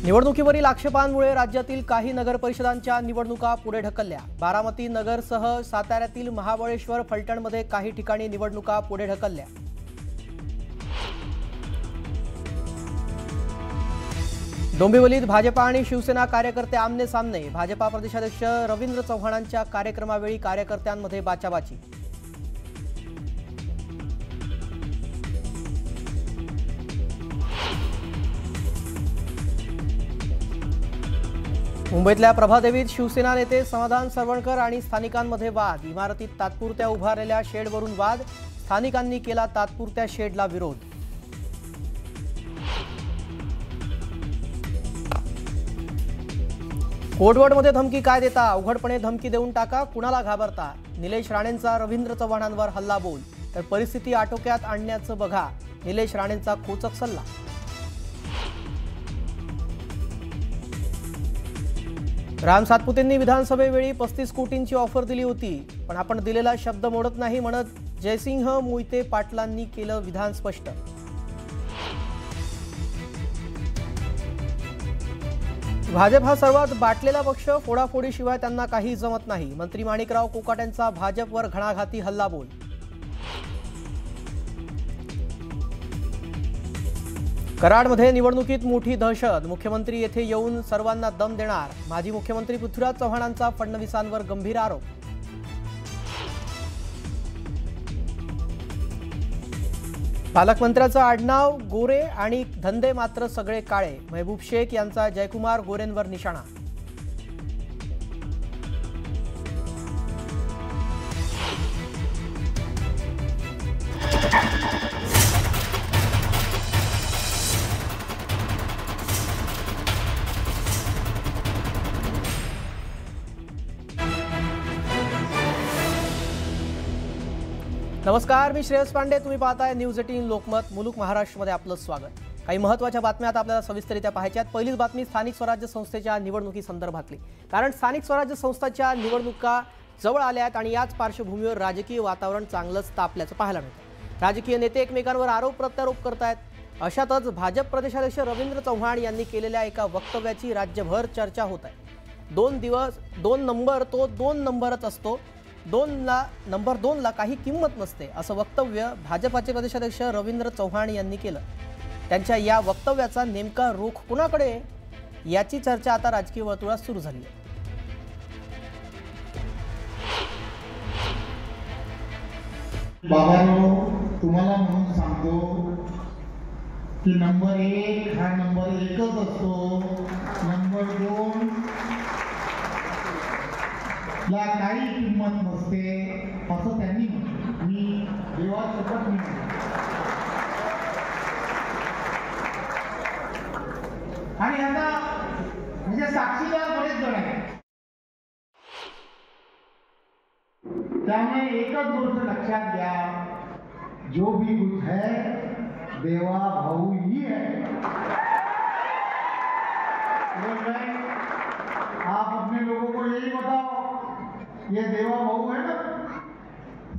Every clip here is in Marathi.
निवडणुकीवरील आक्षेपांमुळे राज्यातील काही नगरपरिषदांच्या निवडणुका पुढे ढकलल्या। बारामती नगरसह साताऱ्यातील महाबळेश्वर, फलटणमध्ये काही ठिकाणी निवडणुका पुढे ढकलल्या। डोंबिवलीत भाजपा आणि शिवसेना कार्यकर्ते आमने सामने। भाजपा प्रदेशाध्यक्ष रवींद्र चव्हाणांच्या कार्यक्रमावेळी कार्यकर्त्यांमध्ये बाचाबाची। मुंबईतल्या प्रभादेवीत शिवसेना नेते समाधान सरवणकर आणि स्थानिकांमध्ये वाद। इमारतीत तात्पुरत्या उभारलेल्या शेडवरून वाद। स्थानिकांनी केला तात्पुरत्या शेडला विरोध। कोडवडमध्ये धमकी काय देता? अवघडपणे धमकी देऊन टाका, कुणाला घाबरता? निलेश राणेंचा रवींद्र चव्हाणांवर हल्लाबोल। तर परिस्थिती आटोक्यात आणण्याचं बघा, निलेश राणेंचा खोचक सल्ला। राम सातपुतेंनी विधानसभेवेळी 35 कोटींची ऑफर दिली होती, पण आपण दिलेला शब्द मोडत नाही म्हणत जयसिंह मोहिते पाटलांनी केलं विधान स्पष्ट। भाजप हा सर्वात बाटलेला पक्ष, फोडाफोडीशिवाय त्यांना काही जमत नाही। मंत्री माणिकराव कोकाटेंचा भाजपवर घणाघाती हल्लाबोल। कराडमध्ये निवडणुकीत मोठी दहशत। मुख्यमंत्री येथे येऊन सर्वांना दम देणार। माजी मुख्यमंत्री पृथ्वीराज चव्हाणांचा फडणवीसांवर गंभीर आरोप। पालकमंत्र्याचं आडनाव गोरे आणि धंदे मात्र सगळे काळे। महबूब शेख यांचा जयकुमार गोरेंवर निशाणा। नमस्कार, मी श्रेयस पांडे। तुम्ही पाहताय न्यूज 18 लोकमत। मुलुक महाराष्ट्रमध्ये आपलं स्वागत। काही महत्त्वाच्या बातम्या आता आपल्याला सविस्तररित्या पाहायच्या आहेत। पहिलीच बातमी स्थानिक स्वराज्य संस्थेच्या निवडणुकी संदर्भातली, कारण स्थानिक स्वराज्य संस्थांच्या निवडणुका जवळ आल्या आहेत आणि याच पार्श्वभूमीवर राजकीय वातावरण चांगलंच तापल्याचं पाहायला मिळतं। राजकीय नेते एकमेकांवर आरोप प्रत्यारोप करतायत। अशातच भाजप प्रदेशाध्यक्ष रवींद्र चव्हाण यांनी केलेल्या एका वक्तव्याची राज्यभर चर्चा होत आहे। 2 नंबर तो 2 नंबरच असतो, नंबर 2 ला काही किंमत नसते, असं वक्तव्य भाजपाचे प्रदेशाध्यक्ष रवींद्र चव्हाण यांनी केलं। त्यांच्या या वक्तव्याचा नेमका रोख कुणाकडे याची चर्चा आता राजकीय वर्तुळात सुरू झाली आहे। बाबांनो, तुम्हाला म्हणून सांगतो की नंबर 1 हा नंबर 1च असतो। नंबर 2 ला काही किंमत नसते, असं त्यांनी म्हटलं। मी देवासोबत मी आणि आता म्हणजे साक्षीदार बरेच जण आहेत। त्यामुळे एकच गोष्ट लक्षात घ्या, जो भी कुछ है देवा भाऊ ही है। आप अपने लोगों को यही बताओ, ये देवा भाऊ है ना,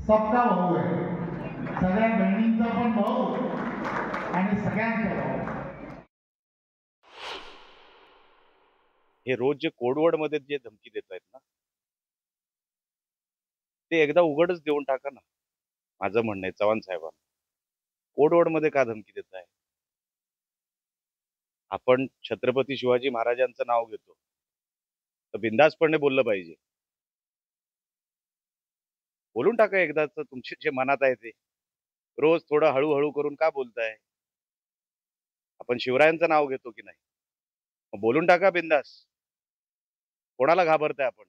सबका भाऊ है, सगळ्या बहिणींचा पण भाऊ आणि सगळ्यांचा भाऊ। हे रोज जे कोडवर्ड मध्ये जे धमकी देत आहेत ना, ते एकदा उघडच देऊन टाका ना। माझं म्हणणं आहे चव्हाण साहेबांना, कोडवर्ड मध्ये का धमकी देत आहे? आपण छत्रपती शिवाजी महाराजांचं नाव घेतो तर बिंदासपणे बोललं पाहिजे। बोलून टाका एकदाच तुमचे जे मनात आहे ते। रोज थोडं हळूहळू करून का बोलताय? आपण शिवरायांचं नाव घेतो की नाही? मग बोलून टाका बिंदास, कोणाला घाबरताय आपण?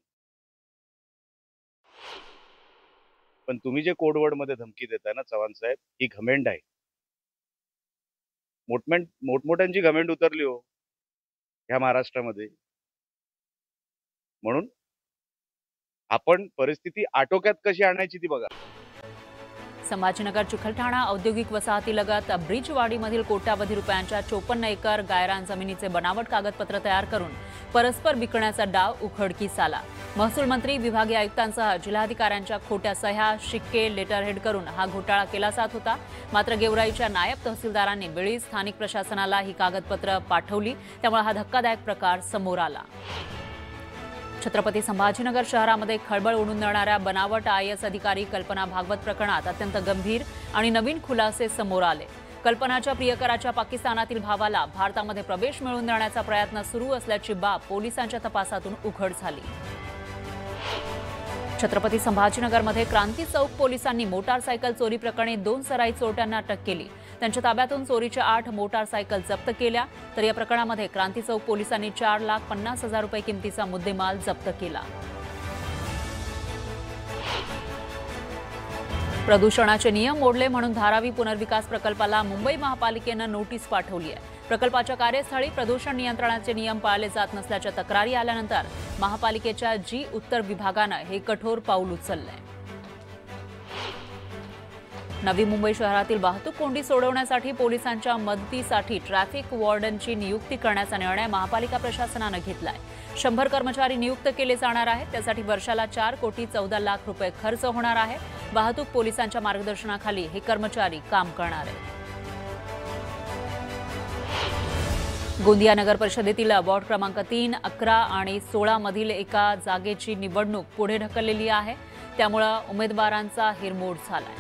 पण तुम्ही जे कोडवर्ड मध्ये धमकी देताय ना चव्हाण साहेब, ही घमेंड आहे। मोठमोठ्यांची घमेंड उतरली हो ह्या महाराष्ट्रामध्ये। म्हणून आपण परिस्थिती आटोक्यात कशी आणायची ती बघा। संभाजीनगर चिखलठाणा औद्योगिक वसाहतीलगत ब्रिजवाडीमधील कोट्यावधी रुपयांच्या 54 एकर गायरान जमिनीचे बनावट कागदपत्र तयार करून परस्पर विकण्याचा डाव उघडकीस आला। महसूल मंत्री, विभागीय आयुक्तांसह जिल्हाधिकाऱ्यांच्या खोट्या सह्या, शिक्के, लेटरहेड करून हा घोटाळा केला जात होता। मात्र गेवराईच्या नायब तहसीलदारांनी वेळीच स्थानिक प्रशासनाला ही कागदपत्र पाठवली, त्यामुळे हा धक्कादायक प्रकार समोर आला। छत्रपती संभाजीनगर शहरामध्ये खळबळ उडून देणाऱ्या बनावट IAS अधिकारी कल्पना भागवत प्रकरणात अत्यंत गंभीर आणि नवीन खुलासे समोर आले। कल्पनाच्या प्रियकराच्या पाकिस्तानातील भावाला भारतामध्ये प्रवेश मिळवून देण्याचा प्रयत्न सुरू असल्याची बाब पोलिसांच्या तपासातून उघड झाली। छत्रपती संभाजीनगरमध्ये क्रांती चौक पोलिसांनी मोटारसायकल चोरी प्रकरणी 2 सराई चोरट्यांना अटक केली। त्यांच्या ताब्यातून चोरीच्या 8 मोटारसायकल जप्त केल्या, तर या प्रकरणामध्ये क्रांती चौक पोलिसांनी 4,50,000 रुपये किमतीचा मुद्देमाल जप्त केला। प्रदूषणाचे नियम मोडले म्हणून धारावी पुनर्विकास प्रकल्पाला मुंबई महापालिकेनं नोटीस पाठवली आहे। प्रकल्पाच्या कार्यस्थळी प्रदूषण नियंत्रणाचे नियम पाळले जात नसल्याच्या तक्रारी आल्यानंतर महापालिकेच्या उत्तर विभागानं हे कठोर पाऊल उचललंय। नवी मुंबई शहरातील वाहतूक कोंडी सोडवण्यासाठी पोलिसांच्या मदतीसाठी ट्रॅफिक वॉर्डनची नियुक्ती करण्याचा निर्णय महापालिका प्रशासनानं घेतलाय। 100 कर्मचारी नियुक्त केले जाणार आहेत। त्यासाठी वर्षाला 4,14,00,000 रुपये खर्च होणार आहे। वाहतूक पोलिसांच्या मार्गदर्शनाखाली हे कर्मचारी काम करणार आहेत। गोंदिया नगर परिषदेतील वॉर्ड क्रमांक 3, 11 आणि 16 मधील एका जागेची निवडणूक पुढे ढकललेली आहे, त्यामुळे उमेदवारांचा हिरमोड झालाय।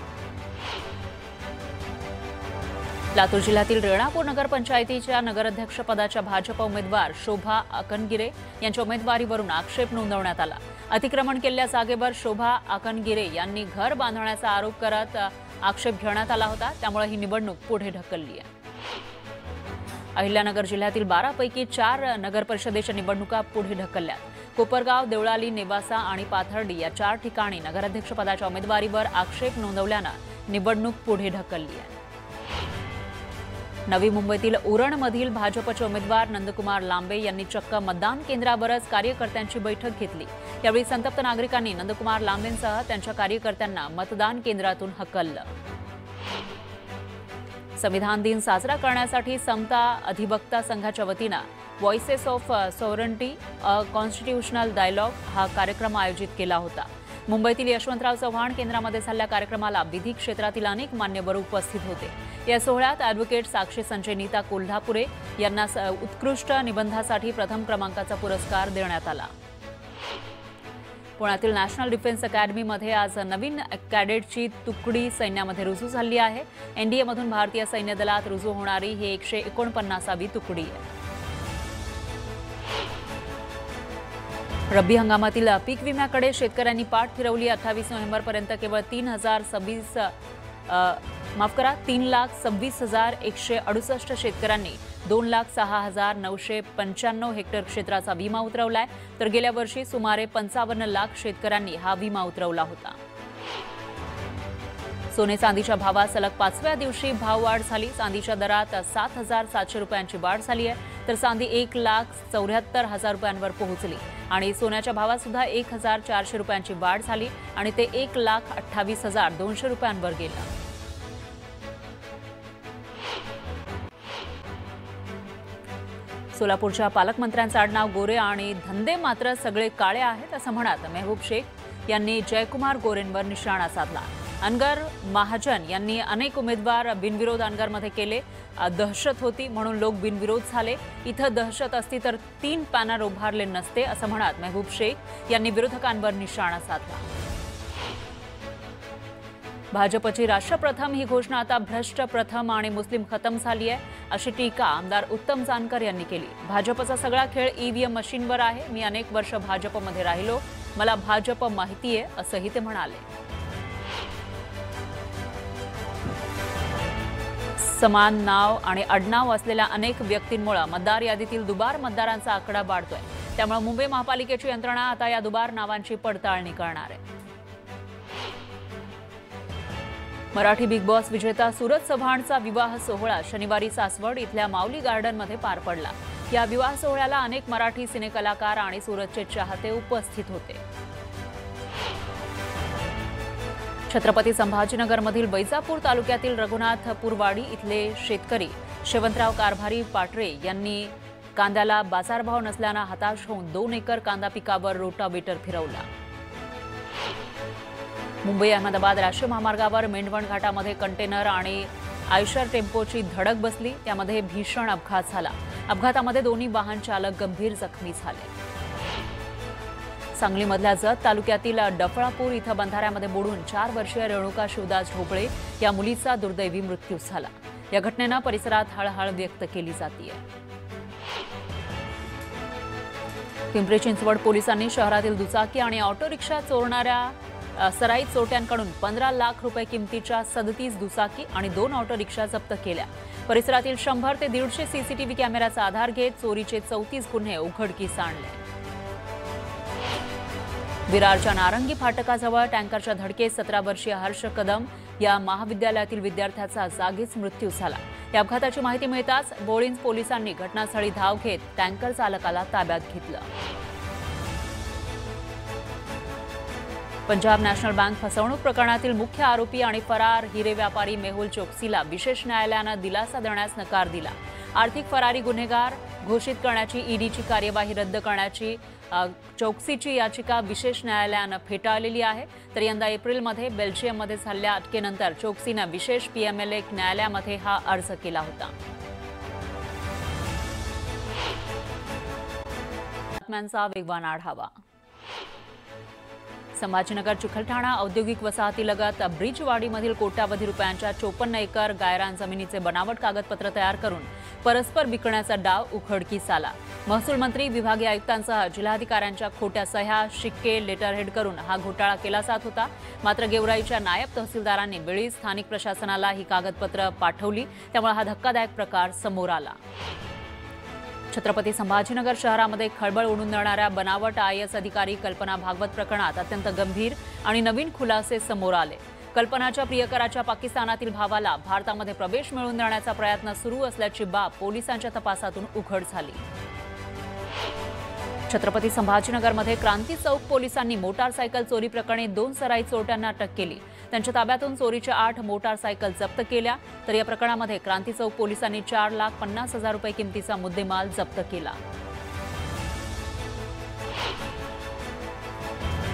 लातूर जिल्ह्यातील रेणापूर नगरपंचायतीच्या नगराध्यक्षपदाच्या भाजप उमेदवार शोभा आकनगिरे यांच्या उमेदवारीवरून आक्षेप नोंदवण्यात आला। अतिक्रमण केलेल्या जागेवर शोभा आकनगिरे यांनी घर बांधण्याचा आरोप करत आक्षेप घेण्यात आला होता, त्यामुळे ही निवडणूक पुढे ढकलली आहे। अहिल्यानगर जिल्ह्यातील 12 पैकी 4 नगरपरिषदेच्या निवडणुका पुढे ढकलल्या। कोपरगाव, देवळाली, नेवासा आणि पाथर्डी या 4 ठिकाणी नगराध्यक्षपदाच्या उमेदवारीवर आक्षेप नोंदवल्यानं निवडणूक पुढे ढकलली आहे। नवी मुंबईतील उरणमधील भाजपचे उमेदवार नंदकुमार लांबे यांनी चक्क मतदान केंद्रावरच कार्यकर्त्यांची बैठक घेतली। त्यावेळी संतप्त नागरिकांनी नंदकुमार लांबेंसह त्यांच्या कार्यकर्त्यांना मतदान केंद्रातून हकललं। संविधान दिन साजरा करण्यासाठी समता अधिवक्ता संघाच्या वतीनं voices of sovereignty a constitutional dialogue हा कार्यक्रम आयोजित केला होता। मुंबईतील यशवंतराव चव्हाण केंद्रामध्ये झालेल्या कार्यक्रमाला विधी क्षेत्रातील अनेक मान्यवर उपस्थित होते। या सोहळ्यात ॲडव्होकेट साक्षी संजय नीता कोल्हापुरे यांना उत्कृष्ट निबंधासाठी प्रथम क्रमांकाचा पुरस्कार देण्यात आला। पुण्यातील नॅशनल डिफेन्स अकॅडमीमध्ये आज नवीन कॅडेटची तुकडी सैन्यामध्ये रुजू झाली आहे। NDAमधून भारतीय सैन्य दलात रुजू होणारी ही 149वी तुकडी आहे। रब्बी हंगामातील पीक विम्याकडे शेतकऱ्यांनी पाठ फिरवली। 28 नोव्हेंबरपर्यंत केवळ 3,26,168 शेतकऱ्यांनी 2,06,995 हेक्टर क्षेत्राचा विमा उतरवलाय, तर गेल्या वर्षी सुमारे 55 लाख शेतकऱ्यांनी हा विमा उतरवला होता। सोने चांदीच्या भावात सलग 5व्या दिवशी भाववाढ झाली। चांदीच्या दरात 7,700 रुपयांची वाढ झाली आहे, तर चांदी 1,74,000 रुपयांवर पोहोचली आणि सोन्याच्या भावात सुद्धा 1,400 रुपयांची वाढ झाली आणि ते 1,28,200 रुपयांवर गेलं। सोलापूरच्या पालकमंत्र्यांचं आडनाव गोरे आणि धंदे मात्र सगळे काळे आहेत असं म्हणत मेहबूब शेख यांनी जयकुमार गोरेंवर निशाणा साधला। अनगर महाजन यांनी अनेक उमेदवार बिनविरोध अनगरमध्ये केले। दहशत होती म्हणून लोक बिनविरोध झाले। इथं दहशत असती तर 3 पॅनल उभारले नसते असं म्हणत मेहबूब शेख यांनी विरोधकांवर निशाणा साधला। भाजपची राष्ट्रप्रथम ही घोषणा आता भ्रष्ट प्रथम आणि मुस्लिम खतम झाली आहे अशी टीका आमदार उत्तम जानकर यांनी केली। भाजपचा सगळा खेळ EVM मशीनवर आहे। मी अनेक वर्ष भाजपमध्ये राहिलो, मला भाजप माहिती आहे असंही ते म्हणाले। समान नाव आणि आडनाव असलेल्या अनेक व्यक्तींमुळे मतदार यादीतील दुबार मतदारांचा आकडा वाढतोय, त्यामुळे मुंबई महापालिकेची यंत्रणा आता या दुबार नावांची पडताळणी करणार आहे। मराठी बिग बॉस विजेता सूरज चव्हाणचा विवाह सोहळा शनिवारी सासवड इथल्या माऊली गार्डनमध्ये पार पडला। या विवाह सोहळ्याला अनेक मराठी सिनेकलाकार आणि सूरजचे चाहते उपस्थित होते। छत्रपती संभाजीनगरमधील वैजापूर तालुक्यातील रघुनाथपूरवाडी इथले शेतकरी शेवंतराव कारभारी पाटरे यांनी कांद्याला बाजारभाव नसल्याने हताश होऊन 2 एकर कांदा पिकावर रोटावेटर फिरवला। मुंबई अहमदाबाद राष्ट्रीय महामार्गावर मेंढवण घाटामध्ये कंटेनर आणि आयशर टेम्पोची धडक बसली, त्यामध्ये भीषण अपघात झाला। अपघातामध्ये दोन्ही वाहन चालक गंभीर जखमी झाले। सांगलीमधल्या जत तालुक्यातील डफळापूर इथं बंधाऱ्यामध्ये बुडून 4 वर्षीय रेणुका शिवदास ढोबळे या मुलीचा दुर्दैवी मृत्यू झाला। या घटनेनं परिसरात हळहळ व्यक्त केली जाते। पिंपरी चिंचवड पोलिसांनी शहरातील दुचाकी आणि ऑटो रिक्षा चोरणाऱ्या सराईत चोरट्यांकडून 15 लाख रुपये किमतीच्या 37 दुचाकी आणि 2 ऑटो रिक्षा जप्त केल्या। परिसरातील 100 ते 150 सीसीटीव्ही कॅमेऱ्याचा आधार घेत चोरीचे 34 गुन्हे उघडकीस आणले। विरारच्या नारंगी फाटकाजवळ टँकरच्या धडकेत 17 वर्षीय हर्ष कदम या महाविद्यालयातील विद्यार्थ्याचा जागीच मृत्यू झाला। या अपघाताची माहिती मिळताच बोळिंज पोलिसांनी घटनास्थळी धाव घेत टँकर चालकाला ताब्यात घेतलं। पंजाब नॅशनल बँक फसवणूक प्रकरणातील मुख्य आरोपी आणि फरार हिरे व्यापारी मेहुल चोक्सीला विशेष न्यायालयानं दिलासा देण्यास नकार दिला। आर्थिक फरारी गुन्हेगार घोषित करण्याची ईडीची कार्यवाही रद्द करण्याची चोक्सीची याचिका विशेष न्यायालयानं फेटाळलेली आहे। तर यंदा एप्रिलमध्ये बेल्जियममध्ये झालेल्या अटकेनंतर चोक्सीनं विशेष पीएमएलए न्यायालयामध्ये हा अर्ज केला होता। बातम्यांचा वेगवान आढावा। संभाजीनगर चिखलठाणा औद्योगिक वसाहतीलगत ब्रिजवाडीमधील कोट्यावधी रुपयांच्या 54 एकर गायरान जमिनीचे बनावट कागदपत्र तयार करून परस्पर विकण्याचा डाव उघडकीस आला। महसूल मंत्री, विभागीय आयुक्तांसह जिल्हाधिकाऱ्यांच्या खोट्या सह्या, शिक्के, लेटरहेड करून हा घोटाळा केला जात होता। मात्र गेवराईच्या नायब तहसीलदारांनी वेळीच स्थानिक प्रशासनाला ही कागदपत्र पाठवली, त्यामुळे हा धक्कादायक प्रकार समोर आला। छत्रपती संभाजीनगर शहरामध्ये खळबळ उडून देणाऱ्या बनावट IAS अधिकारी कल्पना भागवत प्रकरणात अत्यंत गंभीर आणि नवीन खुलासे समोर आले। कल्पनाच्या प्रियकराच्या पाकिस्तानातील भावाला भारतामध्ये प्रवेश मिळवून देण्याचा प्रयत्न सुरू असल्याची बाब पोलिसांच्या तपासातून उघड झाली। छत्रपती संभाजीनगरमध्ये क्रांती चौक पोलिसांनी मोटारसायकल चोरी प्रकरणी 2 सराईत चोरट्यांना अटक केली। त्यांच्या ताब्यातून चोरीच्या 8 मोटारसायकल जप्त केल्या। तर या प्रकरणामध्ये क्रांती चौक पोलिसांनी 4,50,000 रुपये किमतीचा मुद्देमाल जप्त केला।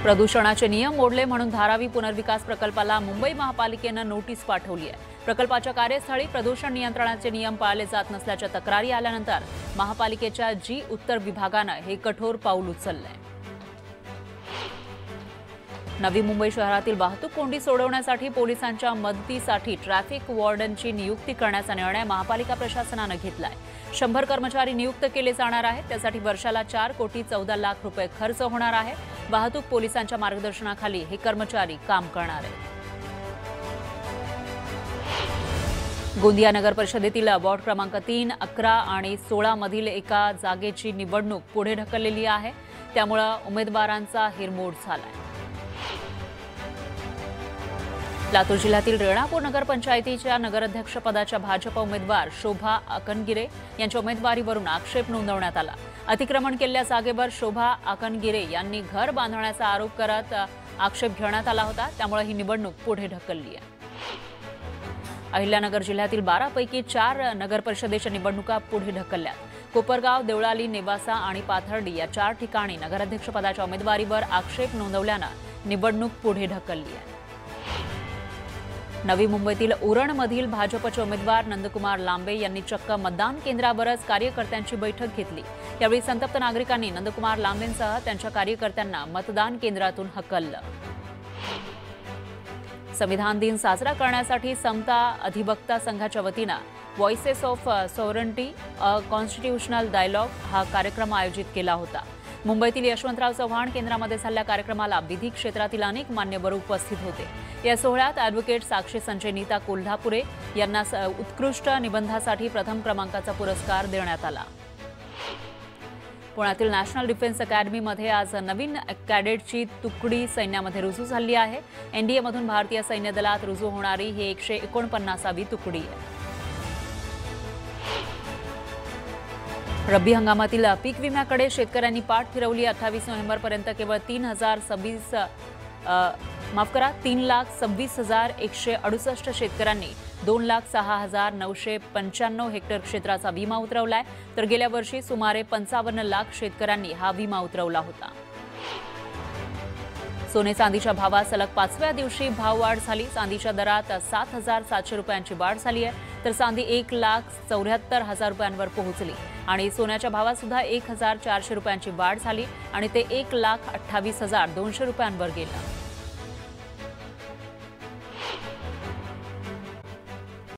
प्रदूषणाचे नियम मोडले म्हणून धारावी पुनर्विकास प्रकल्पाला मुंबई महापालिकेनं नोटीस पाठवली आहे। प्रकल्पाच्या कार्यस्थळी प्रदूषण नियंत्रणाचे नियम पाळले जात नसल्याच्या तक्रारी आल्यानंतर महापालिकेच्या जी उत्तर विभागानं हे कठोर पाऊल उचललंय। नवी मुंबई शहरातील वाहतूक कोंडी सोडवण्यासाठी पोलिसांच्या मदतीसाठी ट्रॅफिक वॉर्डनची नियुक्ती करण्याचा निर्णय महापालिका प्रशासनानं घेतलाय। 100 कर्मचारी नियुक्त केले जाणार आहेत। त्यासाठी वर्षाला 4,14,00,000 रुपये खर्च होणार आहे। वाहतूक पोलिसांच्या मार्गदर्शनाखाली हे कर्मचारी काम करणार आहेत। गोंदिया नगर परिषदेतील वॉर्ड क्रमांक 3, 11 आणि 16 मधील एका जागेची निवडणूक पुढे ढकललेली आहे, त्यामुळे उमेदवारांचा हिरमोड झालाय। लातूर जिल्ह्यातील रेणापूर नगरपंचायतीच्या नगराध्यक्षपदाच्या भाजप उमेदवार शोभा आकनगिरे यांच्या उमेदवारीवरून आक्षेप नोंदवण्यात आला। अतिक्रमण केलेल्या जागेवर शोभा आकनगिरे यांनी घर बांधण्याचा आरोप करत आक्षेप घेण्यात आला होता, त्यामुळे ही निवडणूक पुढे ढकलली आहे। अहिल्यानगर जिल्ह्यातील 12 पैकी 4 नगरपरिषदेच्या निवडणुका पुढे ढकलल्या। कोपरगाव, देवळाली, नेवासा आणि पाथर्डी या 4 ठिकाणी नगराध्यक्षपदाच्या उमेदवारीवर आक्षेप नोंदवल्यानं निवडणूक पुढे ढकलली आहे। नवी मुंबईतील उरणमधील भाजपचे उमेदवार नंदकुमार लांबे यांनी चक्क मतदान केंद्रावरच कार्यकर्त्यांची बैठक घेतली। यावेळी संतप्त नागरिकांनी नंदकुमार लांबेंसह त्यांच्या कार्यकर्त्यांना मतदान केंद्रातून हकललं। संविधान दिन साजरा करण्यासाठी समता अधिवक्ता संघाच्या वतीनं voices of sovereignty a constitutional dialogue हा कार्यक्रम आयोजित केला होता। मुंबईतील यशवंतराव चव्हाण केंद्रामध्ये झालेल्या कार्यक्रमाला विधी क्षेत्रातील अनेक मान्यवर उपस्थित होते। या सोहळ्यात ॲडव्होकेट साक्षी संजय नीता कोल्हापुरे यांना उत्कृष्ट निबंधासाठी प्रथम क्रमांकाचा पुरस्कार देण्यात आला। पुण्यातील नॅशनल डिफेन्स अकॅडमीमध्ये आज नवीन कॅडेटची तुकडी सैन्यामध्ये रुजू झाली आहे। एनडीएमधून भारतीय सैन्य दलात रुजू होणारी ही 149वी तुकडी आहे। रब्बी हंगामातील पीक विम्याकडे शेतकऱ्यांनी पाठ फिरवली। 28 नोव्हेंबरपर्यंत केवळ 3,026 माफ करा 3,26,168 शेतकऱ्यांनी 2,06,995 हेक्टर क्षेत्राचा विमा उतरवलाय, तर गेल्या वर्षी सुमारे 55 लाख शेतकऱ्यांनी हा विमा उतरवला होता. सोने चांदीच्या भावात सलग 5व्या दिवशी भाववाढ झाली. चांदीच्या दरात 7,700 रुपयांची वाढ झाली आहे, तर चांदी 1,74,000 रुपयांवर पोहोचली आणि सोन्याच्या भावात सुद्धा 1,400 रुपयांची वाढ झाली आणि ते 1,28,200 रुपयांवर गेलं.